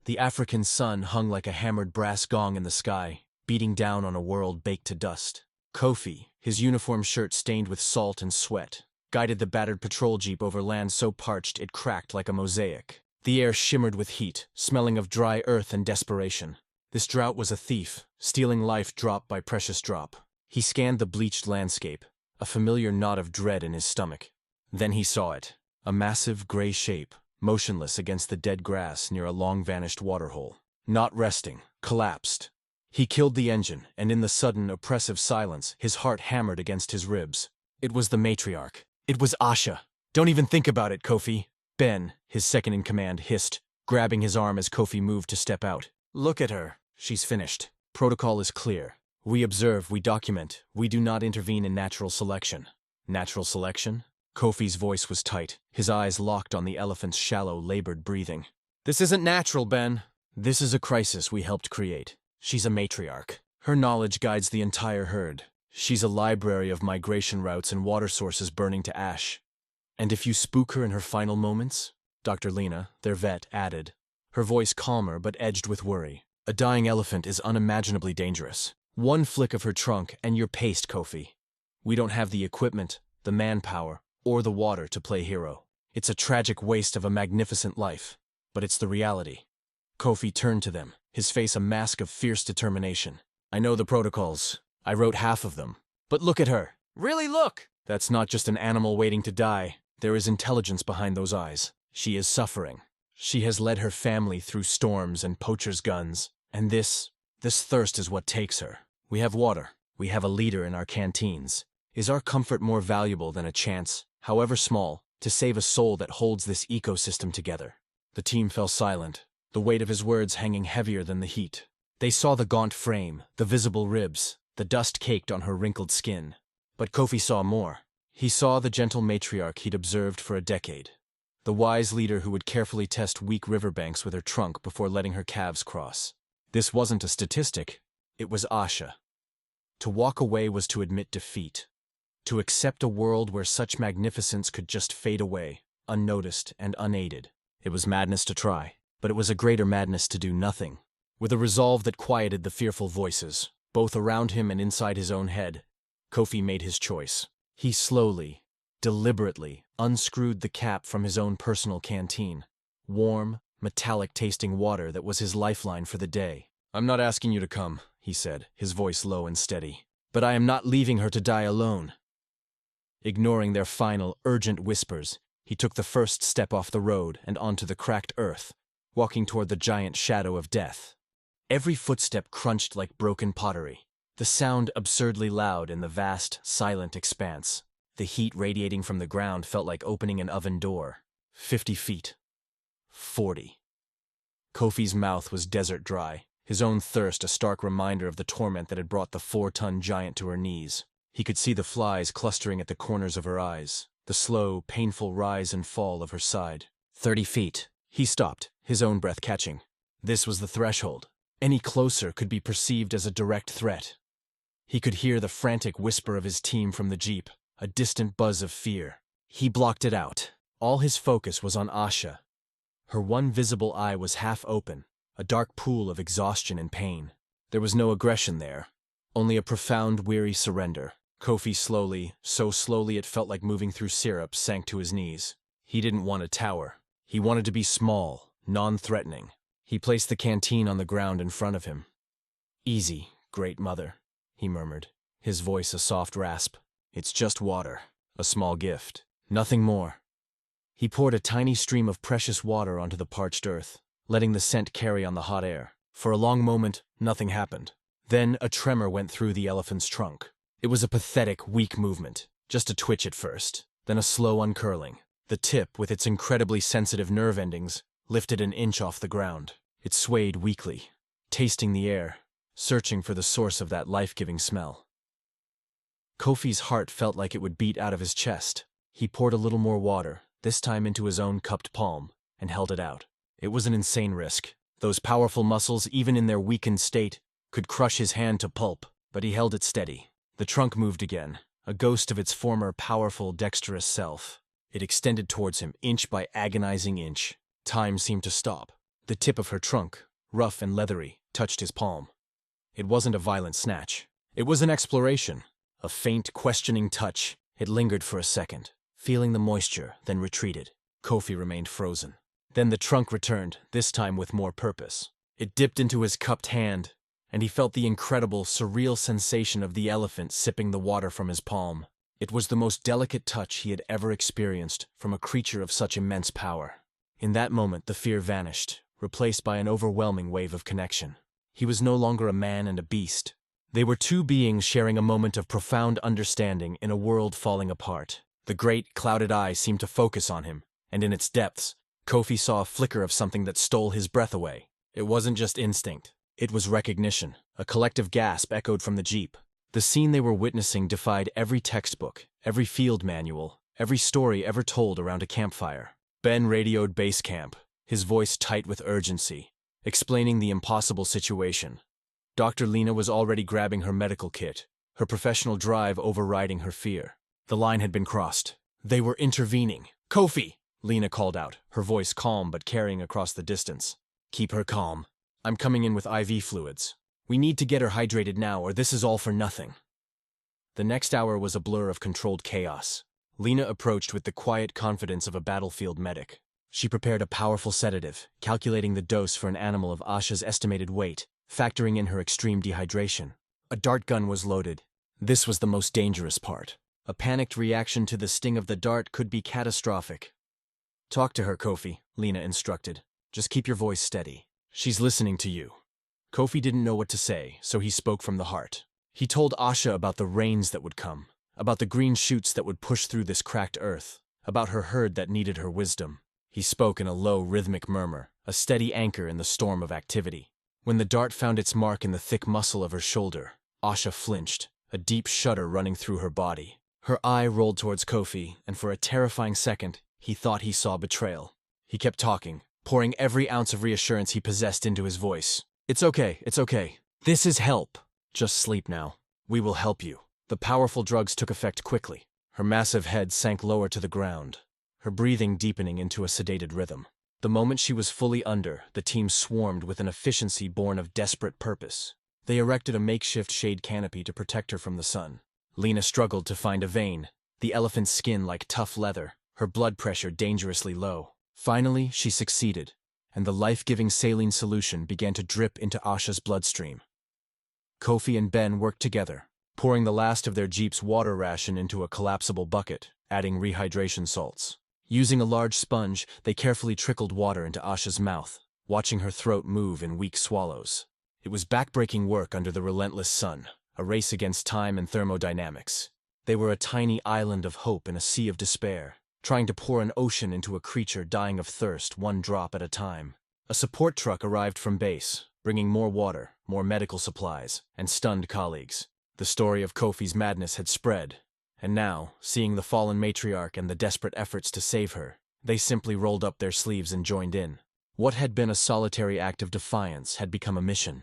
The African sun hung like a hammered brass gong in the sky, beating down on a world baked to dust. Kofi, his uniform shirt stained with salt and sweat, guided the battered patrol jeep over land so parched it cracked like a mosaic. The air shimmered with heat, smelling of dry earth and desperation. This drought was a thief, stealing life drop by precious drop. He scanned the bleached landscape, a familiar knot of dread in his stomach. Then he saw it, a massive gray shape, motionless against the dead grass near a long-vanished waterhole. Not resting, collapsed. He killed the engine, and in the sudden, oppressive silence, his heart hammered against his ribs. It was the matriarch. It was Asha. Don't even think about it, Kofi. Ben, his second-in-command, hissed, grabbing his arm as Kofi moved to step out. Look at her. She's finished. Protocol is clear. We observe, we document, we do not intervene in natural selection. Natural selection? Kofi's voice was tight, his eyes locked on the elephant's shallow, labored breathing. This isn't natural, Ben. This is a crisis we helped create. She's a matriarch. Her knowledge guides the entire herd. She's a library of migration routes and water sources burning to ash. And if you spook her in her final moments, Dr. Lena, their vet, added, her voice calmer but edged with worry, a dying elephant is unimaginably dangerous. One flick of her trunk and you're paced, Kofi. We don't have the equipment, the manpower, or the water to play hero. It's a tragic waste of a magnificent life, but it's the reality. Kofi turned to them, his face a mask of fierce determination. I know the protocols. I wrote half of them. But look at her. Really look! That's not just an animal waiting to die. There is intelligence behind those eyes. She is suffering. She has led her family through storms and poachers' guns. And this thirst is what takes her. We have water. We have a leader in our canteens. Is our comfort more valuable than a chance, however small, to save a soul that holds this ecosystem together? The team fell silent, the weight of his words hanging heavier than the heat. They saw the gaunt frame, the visible ribs, the dust caked on her wrinkled skin. But Kofi saw more. He saw the gentle matriarch he'd observed for a decade. The wise leader who would carefully test weak riverbanks with her trunk before letting her calves cross. This wasn't a statistic. It was Asha. To walk away was to admit defeat. To accept a world where such magnificence could just fade away, unnoticed and unaided. It was madness to try, but it was a greater madness to do nothing. With a resolve that quieted the fearful voices, both around him and inside his own head, Kofi made his choice. He slowly, deliberately, unscrewed the cap from his own personal canteen. Warm, metallic-tasting water that was his lifeline for the day. I'm not asking you to come, he said, his voice low and steady. But I am not leaving her to die alone. Ignoring their final, urgent whispers, he took the first step off the road and onto the cracked earth, walking toward the giant shadow of death. Every footstep crunched like broken pottery, the sound absurdly loud in the vast, silent expanse. The heat radiating from the ground felt like opening an oven door. 50 feet. 40. Kofi's mouth was desert dry, his own thirst a stark reminder of the torment that had brought the 4-ton giant to her knees. He could see the flies clustering at the corners of her eyes, the slow, painful rise and fall of her side. 30 feet. He stopped, his own breath catching. This was the threshold. Any closer could be perceived as a direct threat. He could hear the frantic whisper of his team from the jeep, a distant buzz of fear. He blocked it out. All his focus was on Asha. Her one visible eye was half open, a dark pool of exhaustion and pain. There was no aggression there, only a profound, weary surrender. Kofi slowly, so slowly it felt like moving through syrup, sank to his knees. He didn't want a tower. He wanted to be small, non-threatening. He placed the canteen on the ground in front of him. Easy, great mother, he murmured, his voice a soft rasp. It's just water, a small gift, nothing more. He poured a tiny stream of precious water onto the parched earth, letting the scent carry on the hot air. For a long moment, nothing happened. Then a tremor went through the elephant's trunk. It was a pathetic, weak movement, just a twitch at first, then a slow uncurling. The tip, with its incredibly sensitive nerve endings, lifted an inch off the ground. It swayed weakly, tasting the air, searching for the source of that life-giving smell. Kofi's heart felt like it would beat out of his chest. He poured a little more water, this time into his own cupped palm, and held it out. It was an insane risk. Those powerful muscles, even in their weakened state, could crush his hand to pulp, but he held it steady. The trunk moved again, a ghost of its former powerful, dexterous self. It extended towards him, inch by agonizing inch. Time seemed to stop. The tip of her trunk, rough and leathery, touched his palm. It wasn't a violent snatch. It was an exploration. A faint, questioning touch. It lingered for a second, feeling the moisture, then retreated. Kofi remained frozen. Then the trunk returned, this time with more purpose. It dipped into his cupped hand, and he felt the incredible, surreal sensation of the elephant sipping the water from his palm. It was the most delicate touch he had ever experienced from a creature of such immense power. In that moment, the fear vanished, replaced by an overwhelming wave of connection. He was no longer a man and a beast. They were two beings sharing a moment of profound understanding in a world falling apart. The great, clouded eye seemed to focus on him, and in its depths, Kofi saw a flicker of something that stole his breath away. It wasn't just instinct. It was recognition. A collective gasp echoed from the jeep. The scene they were witnessing defied every textbook, every field manual, every story ever told around a campfire. Ben radioed base camp, his voice tight with urgency, explaining the impossible situation. Dr. Lena was already grabbing her medical kit, her professional drive overriding her fear. The line had been crossed. They were intervening. "Kofi!" Lena called out, her voice calm but carrying across the distance. "Keep her calm. I'm coming in with IV fluids. We need to get her hydrated now, or this is all for nothing." The next hour was a blur of controlled chaos. Lena approached with the quiet confidence of a battlefield medic. She prepared a powerful sedative, calculating the dose for an animal of Asha's estimated weight, factoring in her extreme dehydration. A dart gun was loaded. This was the most dangerous part. A panicked reaction to the sting of the dart could be catastrophic. "Talk to her, Kofi," Lena instructed. "Just keep your voice steady. She's listening to you." Kofi didn't know what to say, so he spoke from the heart. He told Asha about the rains that would come, about the green shoots that would push through this cracked earth, about her herd that needed her wisdom. He spoke in a low, rhythmic murmur, a steady anchor in the storm of activity. When the dart found its mark in the thick muscle of her shoulder, Asha flinched, a deep shudder running through her body. Her eye rolled towards Kofi, and for a terrifying second, he thought he saw betrayal. He kept talking, pouring every ounce of reassurance he possessed into his voice. It's okay. This is help. Just sleep now. We will help you." The powerful drugs took effect quickly. Her massive head sank lower to the ground, her breathing deepening into a sedated rhythm. The moment she was fully under, the team swarmed with an efficiency born of desperate purpose. They erected a makeshift shade canopy to protect her from the sun. Lena struggled to find a vein, the elephant's skin like tough leather, her blood pressure dangerously low. Finally, she succeeded, and the life-giving saline solution began to drip into Asha's bloodstream. Kofi and Ben worked together, pouring the last of their jeep's water ration into a collapsible bucket, adding rehydration salts. Using a large sponge, they carefully trickled water into Asha's mouth, watching her throat move in weak swallows. It was backbreaking work under the relentless sun, a race against time and thermodynamics. They were a tiny island of hope in a sea of despair, trying to pour an ocean into a creature dying of thirst one drop at a time. A support truck arrived from base, bringing more water, more medical supplies, and stunned colleagues. The story of Kofi's madness had spread, and now, seeing the fallen matriarch and the desperate efforts to save her, they simply rolled up their sleeves and joined in. What had been a solitary act of defiance had become a mission.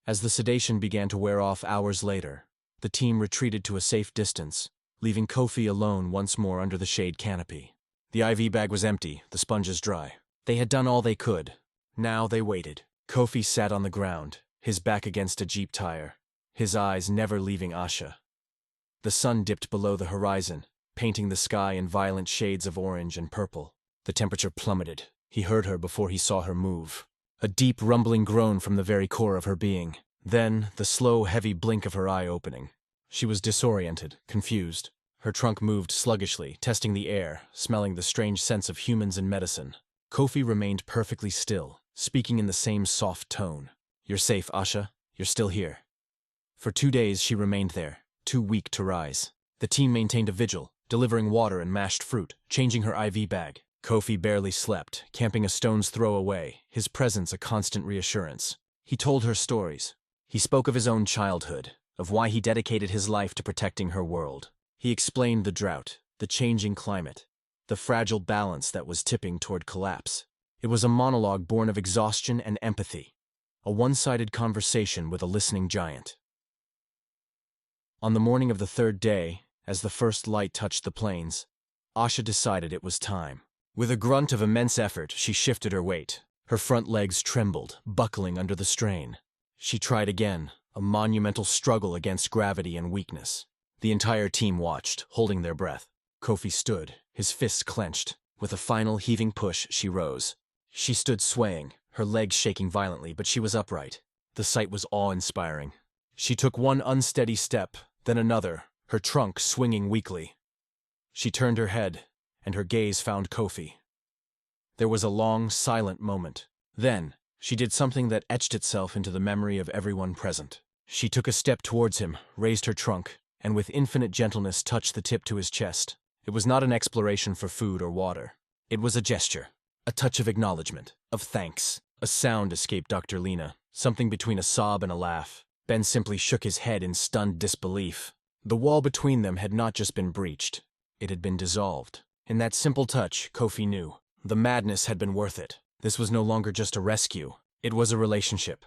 As the sedation began to wear off hours later, the team retreated to a safe distance, leaving Kofi alone once more under the shade canopy. The IV bag was empty, the sponges dry. They had done all they could. Now they waited. Kofi sat on the ground, his back against a jeep tire, his eyes never leaving Asha. The sun dipped below the horizon, painting the sky in violent shades of orange and purple. The temperature plummeted. He heard her before he saw her move. A deep, rumbling groan from the very core of her being. Then, the slow, heavy blink of her eye opening. She was disoriented, confused. Her trunk moved sluggishly, testing the air, smelling the strange scents of humans and medicine. Kofi remained perfectly still, speaking in the same soft tone. "You're safe, Asha. You're still here." For 2 days she remained there, too weak to rise. The team maintained a vigil, delivering water and mashed fruit, changing her IV bag. Kofi barely slept, camping a stone's throw away, his presence a constant reassurance. He told her stories. He spoke of his own childhood, of why he dedicated his life to protecting her world. He explained the drought, the changing climate, the fragile balance that was tipping toward collapse. It was a monologue born of exhaustion and empathy, a one-sided conversation with a listening giant. On the morning of the 3rd day, as the first light touched the plains, Asha decided it was time. With a grunt of immense effort, she shifted her weight, Her front legs trembled, buckling under the strain. She tried again, a monumental struggle against gravity and weakness. The entire team watched, holding their breath. Kofi stood, his fists clenched. With a final heaving push, she rose. She stood swaying, her legs shaking violently, but she was upright. The sight was awe-inspiring. She took one unsteady step, then another, her trunk swinging weakly. She turned her head, and her gaze found Kofi. There was a long, silent moment. Then, she did something that etched itself into the memory of everyone present. She took a step towards him, raised her trunk, and with infinite gentleness touched the tip to his chest. It was not an exploration for food or water. It was a gesture, a touch of acknowledgement, of thanks. A sound escaped Dr. Lena, something between a sob and a laugh. Ben simply shook his head in stunned disbelief. The wall between them had not just been breached. It had been dissolved. In that simple touch, Kofi knew. The madness had been worth it. This was no longer just a rescue. It was a relationship.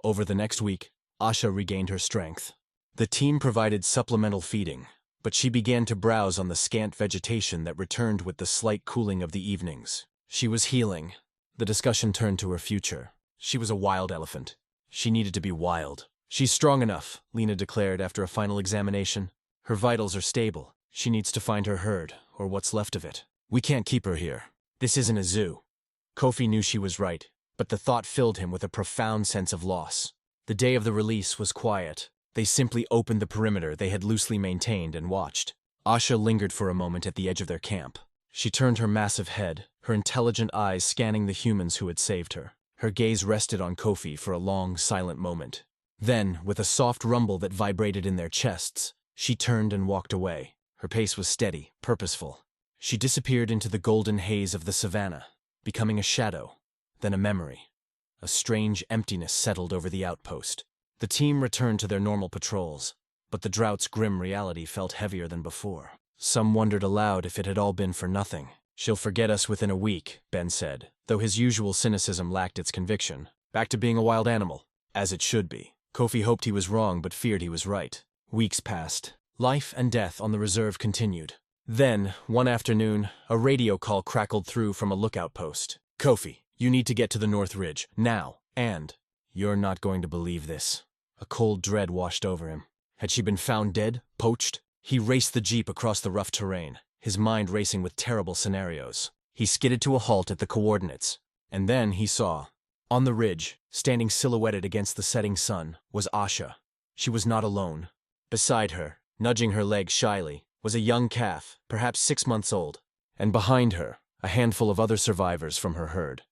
Over the next week, Asha regained her strength. The team provided supplemental feeding, but she began to browse on the scant vegetation that returned with the slight cooling of the evenings. She was healing. The discussion turned to her future. She was a wild elephant. She needed to be wild. She's strong enough, Lena declared after a final examination. Her vitals are stable. She needs to find her herd, or what's left of it. We can't keep her here. This isn't a zoo. Kofi knew she was right, but the thought filled him with a profound sense of loss. The day of the release was quiet. They simply opened the perimeter they had loosely maintained and watched. Asha lingered for a moment at the edge of their camp. She turned her massive head, her intelligent eyes scanning the humans who had saved her. Her gaze rested on Kofi for a long, silent moment. Then, with a soft rumble that vibrated in their chests, she turned and walked away. Her pace was steady, purposeful. She disappeared into the golden haze of the savannah, becoming a shadow, then a memory. A strange emptiness settled over the outpost. The team returned to their normal patrols, but the drought's grim reality felt heavier than before. Some wondered aloud if it had all been for nothing. She'll forget us within a week, Ben said, though his usual cynicism lacked its conviction. Back to being a wild animal, as it should be. Kofi hoped he was wrong but feared he was right. Weeks passed. Life and death on the reserve continued. Then, one afternoon, a radio call crackled through from a lookout post. Kofi, you need to get to the North Ridge, now, and you're not going to believe this. A cold dread washed over him. Had she been found dead, poached? He raced the jeep across the rough terrain, his mind racing with terrible scenarios. He skidded to a halt at the coordinates, and then he saw. On the ridge, standing silhouetted against the setting sun, was Asha. She was not alone. Beside her, nudging her leg shyly, was a young calf, perhaps 6 months old, and behind her, a handful of other survivors from her herd.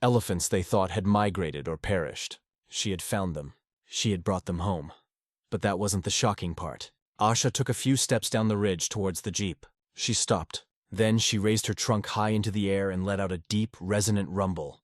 Elephants they thought had migrated or perished. She had found them. She had brought them home. But that wasn't the shocking part. Asha took a few steps down the ridge towards the jeep. She stopped. Then she raised her trunk high into the air and let out a deep, resonant rumble.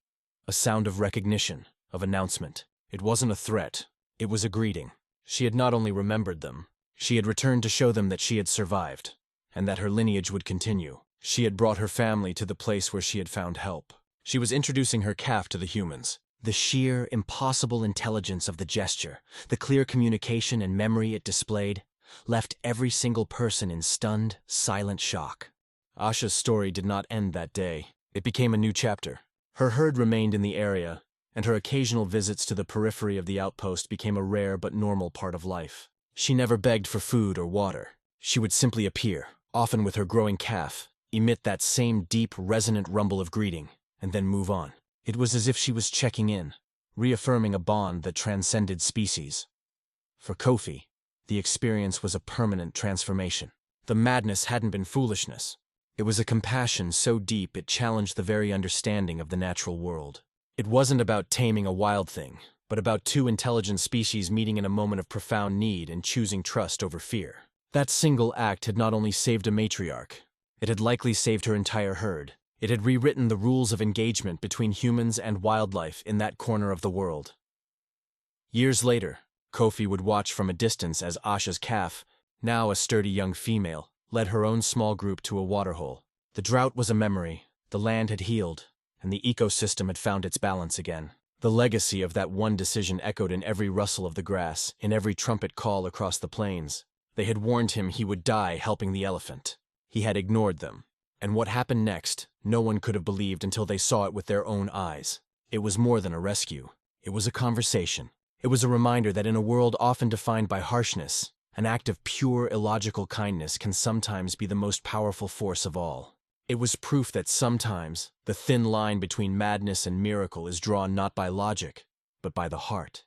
A sound of recognition, of announcement. It wasn't a threat. It was a greeting. She had not only remembered them, she had returned to show them that she had survived, and that her lineage would continue. She had brought her family to the place where she had found help. She was introducing her calf to the humans. The sheer, impossible intelligence of the gesture, the clear communication and memory it displayed, left every single person in stunned, silent shock. Asha's story did not end that day. It became a new chapter. Her herd remained in the area, and her occasional visits to the periphery of the outpost became a rare but normal part of life. She never begged for food or water. She would simply appear, often with her growing calf, emit that same deep, resonant rumble of greeting, and then move on. It was as if she was checking in, reaffirming a bond that transcended species. For Kofi, the experience was a permanent transformation. The madness hadn't been foolishness. It was a compassion so deep it challenged the very understanding of the natural world. It wasn't about taming a wild thing, but about two intelligent species meeting in a moment of profound need and choosing trust over fear. That single act had not only saved a matriarch, it had likely saved her entire herd. It had rewritten the rules of engagement between humans and wildlife in that corner of the world. Years later, Kofi would watch from a distance as Asha's calf, now a sturdy young female, led her own small group to a waterhole. The drought was a memory, the land had healed, and the ecosystem had found its balance again. The legacy of that one decision echoed in every rustle of the grass, in every trumpet call across the plains. They had warned him he would die helping the elephant. He had ignored them. And what happened next, no one could have believed until they saw it with their own eyes. It was more than a rescue. It was a conversation. It was a reminder that in a world often defined by harshness, an act of pure, illogical kindness can sometimes be the most powerful force of all. It was proof that sometimes the thin line between madness and miracle is drawn not by logic, but by the heart.